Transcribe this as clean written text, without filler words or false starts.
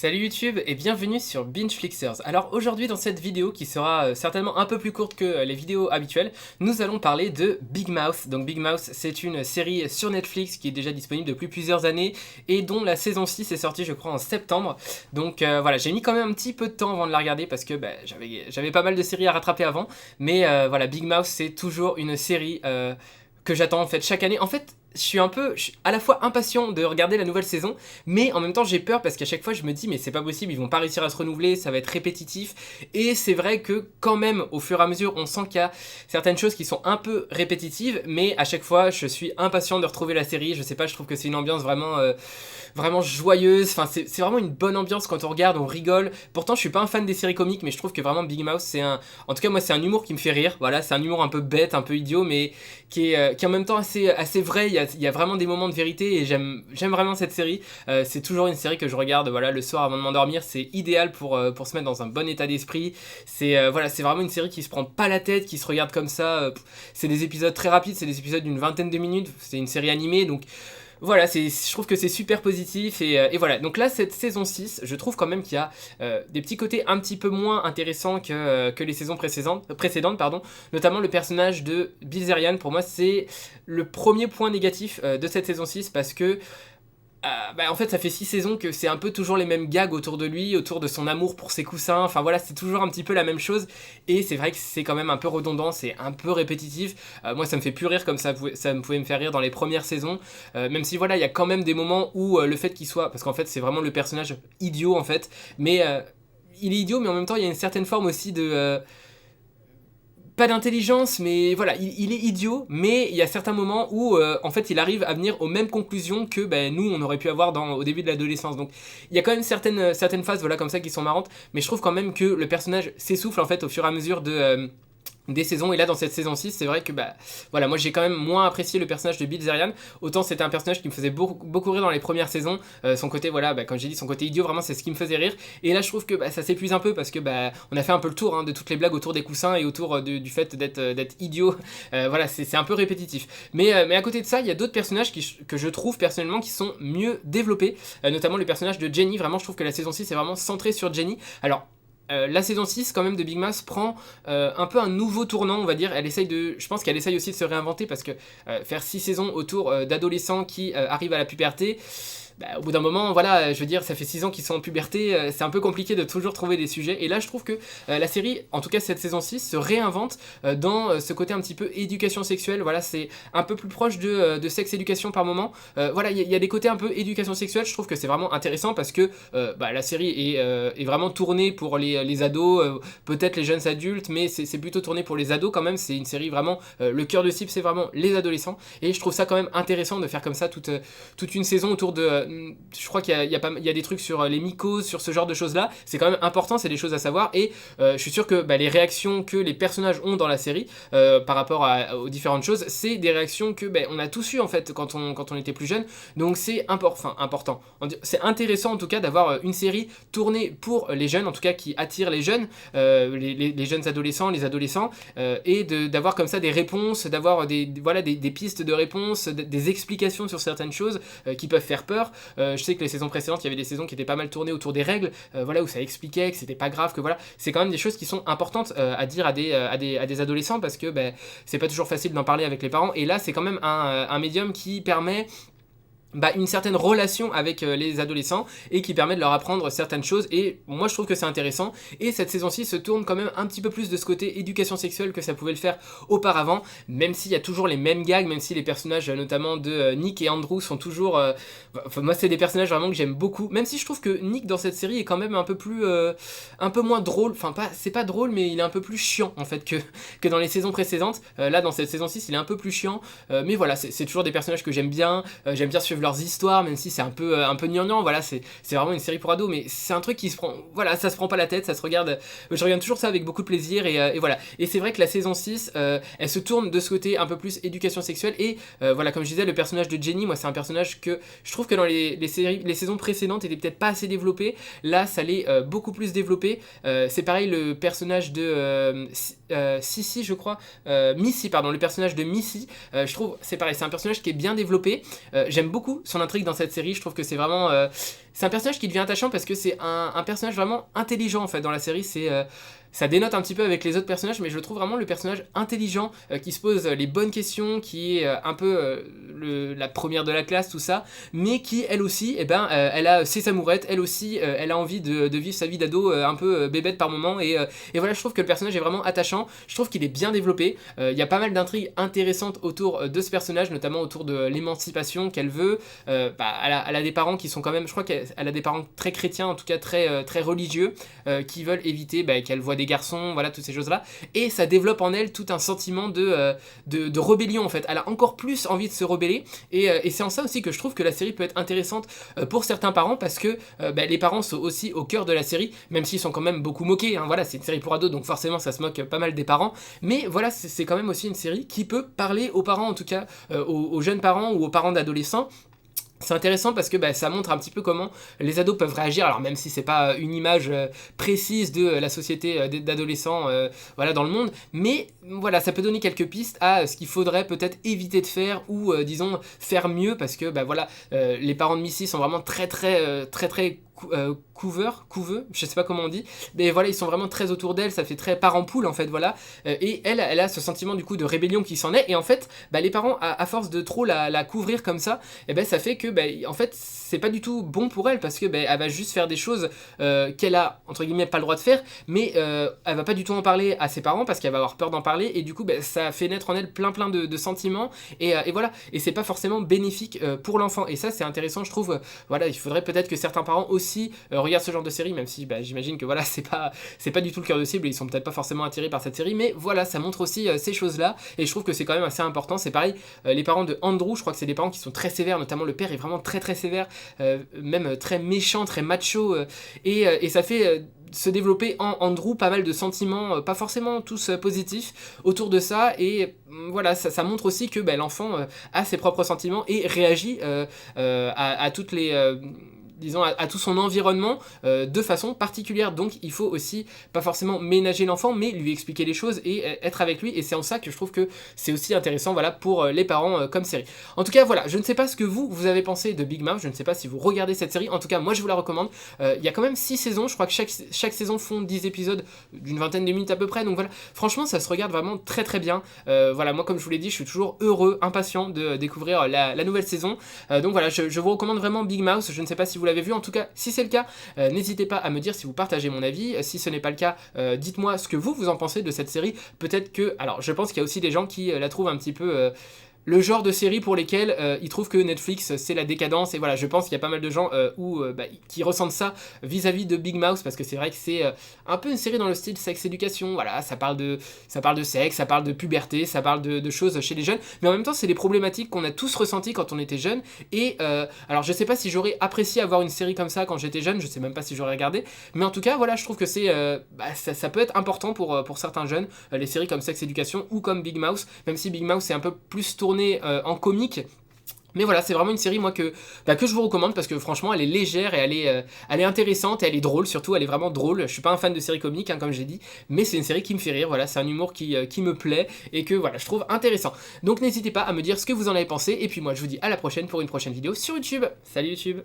Salut YouTube et bienvenue sur BingeFlixers. Alors aujourd'hui dans cette vidéo qui sera certainement un peu plus courte que les vidéos habituelles, nous allons parler de Big Mouth. Donc Big Mouth c'est une série sur Netflix qui est déjà disponible depuis plusieurs années et dont la saison 6 est sortie je crois en septembre. Donc voilà, j'ai mis quand même un petit peu de temps avant de la regarder parce que j'avais pas mal de séries à rattraper avant. Mais voilà, Big Mouth c'est toujours une série que j'attends en fait chaque année. En fait, je suis à la fois impatient de regarder la nouvelle saison, mais en même temps j'ai peur parce qu'à chaque fois je me dis mais c'est pas possible, ils vont pas réussir à se renouveler, ça va être répétitif. Et c'est vrai que quand même au fur et à mesure on sent qu'il y a certaines choses qui sont un peu répétitives, mais à chaque fois je suis impatient de retrouver la série. Je sais pas, je trouve que c'est une ambiance vraiment joyeuse, enfin c'est vraiment une bonne ambiance quand on regarde, on rigole. Pourtant je suis pas un fan des séries comiques, mais je trouve que vraiment Big Mouth en tout cas moi c'est un humour qui me fait rire. Voilà, c'est un humour un peu bête, un peu idiot, mais qui est en même temps assez vrai. Il y a vraiment des moments de vérité et j'aime vraiment cette série. C'est toujours une série que je regarde voilà, le soir avant de m'endormir. C'est idéal pour se mettre dans un bon état d'esprit. Voilà, c'est vraiment une série qui se prend pas la tête, qui se regarde comme ça. C'est des épisodes très rapides, c'est des épisodes d'une vingtaine de minutes. C'est une série animée, donc voilà, je trouve que c'est super positif et voilà. Donc là, cette saison 6, je trouve quand même qu'il y a des petits côtés un petit peu moins intéressants que les saisons précédentes, pardon. Notamment le personnage de Bilzerian, pour moi, c'est le premier point négatif de cette saison 6 parce que en fait ça fait 6 saisons que c'est un peu toujours les mêmes gags autour de lui, autour de son amour pour ses coussins, enfin voilà, c'est toujours un petit peu la même chose et c'est vrai que c'est quand même un peu redondant, c'est un peu répétitif. Moi ça me fait plus rire comme ça me pouvait me faire rire dans les premières saisons, même si voilà il y a quand même des moments où le fait qu'il soit, parce qu'en fait c'est vraiment le personnage idiot en fait, mais il est idiot mais en même temps il y a une certaine forme aussi de pas d'intelligence, mais voilà, il est idiot, mais il y a certains moments où en fait il arrive à venir aux mêmes conclusions que nous on aurait pu avoir au début de l'adolescence. Donc il y a quand même certaines phases voilà, comme ça qui sont marrantes, mais je trouve quand même que le personnage s'essouffle en fait au fur et à mesure des saisons. Et là dans cette saison 6 c'est vrai que voilà, moi j'ai quand même moins apprécié le personnage de Bilzerian. Autant c'était un personnage qui me faisait beaucoup rire dans les premières saisons, son côté voilà, comme j'ai dit, son côté idiot, vraiment c'est ce qui me faisait rire. Et là je trouve que ça s'épuise un peu parce que on a fait un peu le tour de toutes les blagues autour des coussins et autour du fait d'être idiot. Voilà, c'est un peu répétitif, mais à côté de ça il y a d'autres personnages que je trouve personnellement qui sont mieux développés, notamment le personnage de Jenny. Vraiment je trouve que la saison 6 est vraiment centrée sur Jenny. Alors la saison 6 quand même de Big Mouth prend un peu un nouveau tournant, on va dire. Je pense qu'elle essaye aussi de se réinventer parce que faire 6 saisons autour d'adolescents qui arrivent à la puberté, au bout d'un moment, voilà, je veux dire, ça fait 6 ans qu'ils sont en puberté, c'est un peu compliqué de toujours trouver des sujets. Et là, je trouve que la série, en tout cas cette saison 6, se réinvente dans ce côté un petit peu éducation sexuelle. Voilà, c'est un peu plus proche de sex-éducation par moment. Voilà, il y a des côtés un peu éducation sexuelle. Je trouve que c'est vraiment intéressant parce que la série est vraiment tournée pour les ados, peut-être les jeunes adultes, mais c'est plutôt tourné pour les ados quand même. C'est une série vraiment, le cœur de cible, c'est vraiment les adolescents. Et je trouve ça quand même intéressant de faire comme ça toute une saison autour de je crois qu'il y a des trucs sur les mycoses, sur ce genre de choses là, c'est quand même important, c'est des choses à savoir. Et je suis sûr que les réactions que les personnages ont dans la série par rapport aux différentes choses, c'est des réactions que on a tous eu en fait quand on était plus jeune. Donc c'est important, c'est intéressant en tout cas d'avoir une série tournée pour les jeunes, en tout cas qui attire les jeunes, les jeunes adolescents, les adolescents, et d'avoir comme ça des réponses, d'avoir des pistes de réponses, des explications sur certaines choses qui peuvent faire peur. Je sais que les saisons précédentes, il y avait des saisons qui étaient pas mal tournées autour des règles, voilà, où ça expliquait que c'était pas grave, que voilà, c'est quand même des choses qui sont importantes à dire à des adolescents parce que c'est pas toujours facile d'en parler avec les parents. Et là, c'est quand même un médium qui permet une certaine relation avec les adolescents et qui permet de leur apprendre certaines choses. Et moi je trouve que c'est intéressant, et cette saison-ci se tourne quand même un petit peu plus de ce côté éducation sexuelle que ça pouvait le faire auparavant, même s'il y a toujours les mêmes gags, même si les personnages notamment de Nick et Andrew sont toujours moi c'est des personnages vraiment que j'aime beaucoup, même si je trouve que Nick dans cette série est quand même un peu moins drôle, c'est pas drôle, mais il est un peu plus chiant en fait que dans les saisons précédentes. Là dans cette saison 6 il est un peu plus chiant, mais voilà, c'est toujours des personnages que j'aime bien suivre leurs histoires, même si c'est un peu gnangnan. Voilà, c'est vraiment une série pour ados, mais c'est un truc qui se prend, voilà, ça se prend pas la tête, ça se regarde, je regarde toujours ça avec beaucoup de plaisir, et voilà. Et c'est vrai que la saison 6 elle se tourne de ce côté un peu plus éducation sexuelle, et voilà, comme je disais, le personnage de Jenny, moi c'est un personnage que je trouve que dans les saisons précédentes était peut-être pas assez développé. Là ça l'est beaucoup plus développé. C'est pareil, le personnage de Sissy, je crois, Missy, pardon, le personnage de Missy, je trouve c'est pareil, c'est un personnage qui est bien développé. J'aime beaucoup beaucoup son intrigue dans cette série, je trouve que c'est vraiment... c'est un personnage qui devient attachant parce que c'est un personnage vraiment intelligent en fait dans la série, ça dénote un petit peu avec les autres personnages, mais je le trouve vraiment le personnage intelligent, qui se pose les bonnes questions, qui est un peu la première de la classe, tout ça, mais qui, elle aussi, eh ben, elle a ses amourettes, elle aussi, elle a envie de vivre sa vie d'ado un peu bébête par moment, et voilà, je trouve que le personnage est vraiment attachant, je trouve qu'il est bien développé, il y a pas mal d'intrigues intéressantes autour de ce personnage, notamment autour de l'émancipation qu'elle veut, elle a des parents qui sont quand même, je crois qu'elle a des parents très chrétiens, en tout cas très, très religieux, qui veulent éviter qu'elle voit des garçons, voilà, toutes ces choses-là, et ça développe en elle tout un sentiment de rébellion en fait, elle a encore plus envie de se rebeller, et c'est en ça aussi que je trouve que la série peut être intéressante pour certains parents, parce que les parents sont aussi au cœur de la série, même s'ils sont quand même beaucoup moqués, hein, voilà, c'est une série pour ados, donc forcément ça se moque pas mal des parents, mais voilà, c'est quand même aussi une série qui peut parler aux parents, en tout cas aux jeunes parents ou aux parents d'adolescents. C'est intéressant parce que ça montre un petit peu comment les ados peuvent réagir, alors même si c'est pas une image précise de la société d'adolescents voilà, dans le monde, mais voilà, ça peut donner quelques pistes à ce qu'il faudrait peut-être éviter de faire, ou disons faire mieux, parce que voilà, les parents de Missy sont vraiment très couveux, je sais pas comment on dit, mais voilà, ils sont vraiment très autour d'elle, ça fait très parent poule en fait, voilà, et elle a ce sentiment du coup de rébellion qui s'en est, et en fait, les parents, à force de trop la couvrir comme ça, et ça fait que, en fait, c'est pas du tout bon pour elle, parce que elle va juste faire des choses qu'elle a, entre guillemets, pas le droit de faire, mais elle va pas du tout en parler à ses parents, parce qu'elle va avoir peur d'en parler, et du coup, ça fait naître en elle plein de sentiments, et voilà, et c'est pas forcément bénéfique pour l'enfant, et ça, c'est intéressant, je trouve, voilà, il faudrait peut-être que certains parents aussi regardent ce genre de série, même si j'imagine que voilà, c'est pas du tout le cœur de cible, et ils sont peut-être pas forcément attirés par cette série, mais voilà, ça montre aussi ces choses-là, et je trouve que c'est quand même assez important. C'est pareil, les parents de Andrew, je crois que c'est des parents qui sont très sévères, notamment le père est vraiment très sévère, même très méchant, très macho, et ça fait se développer en Andrew pas mal de sentiments, pas forcément tous positifs, autour de ça, et voilà, ça montre aussi que l'enfant a ses propres sentiments et réagit à toutes les... disons, à tout son environnement de façon particulière. Donc il faut aussi pas forcément ménager l'enfant, mais lui expliquer les choses et être avec lui, et c'est en ça que je trouve que c'est aussi intéressant, voilà, pour les parents comme série. En tout cas, voilà, je ne sais pas ce que vous avez pensé de Big Mouth, je ne sais pas si vous regardez cette série, en tout cas moi je vous la recommande. Il y a quand même 6 saisons, je crois que chaque saison font 10 épisodes d'une vingtaine de minutes à peu près, donc voilà, franchement ça se regarde vraiment très bien. Voilà, moi comme je vous l'ai dit, je suis toujours heureux, impatient de découvrir la nouvelle saison, donc voilà, je vous recommande vraiment Big Mouth. Je ne sais pas si vous l'avez vu, en tout cas si c'est le cas, n'hésitez pas à me dire si vous partagez mon avis. Si ce n'est pas le cas, dites-moi ce que vous en pensez de cette série. Peut-être que, alors je pense qu'il y a aussi des gens qui la trouvent un petit peu le genre de série pour lesquelles ils trouvent que Netflix c'est la décadence, et voilà, je pense qu'il y a pas mal de gens qui ressentent ça vis-à-vis de Big Mouth, parce que c'est vrai que c'est un peu une série dans le style sex éducation, voilà, ça parle de sexe, ça parle de puberté, ça parle de choses chez les jeunes, mais en même temps c'est des problématiques qu'on a tous ressenties quand on était jeune, et alors je sais pas si j'aurais apprécié avoir une série comme ça quand j'étais jeune, je sais même pas si j'aurais regardé, mais en tout cas voilà, je trouve que c'est ça peut être important pour certains jeunes, les séries comme sex éducation ou comme Big Mouth, même si Big Mouth c'est un peu plus tourné en comique. Mais voilà, c'est vraiment une série, moi, que je vous recommande, parce que franchement, elle est légère, et elle est intéressante, et elle est drôle, surtout, elle est vraiment drôle. Je suis pas un fan de séries comiques, hein, comme j'ai dit, mais c'est une série qui me fait rire, voilà, c'est un humour qui me plaît, et que, voilà, je trouve intéressant. Donc n'hésitez pas à me dire ce que vous en avez pensé, et puis moi, je vous dis à la prochaine pour une prochaine vidéo sur YouTube. Salut YouTube!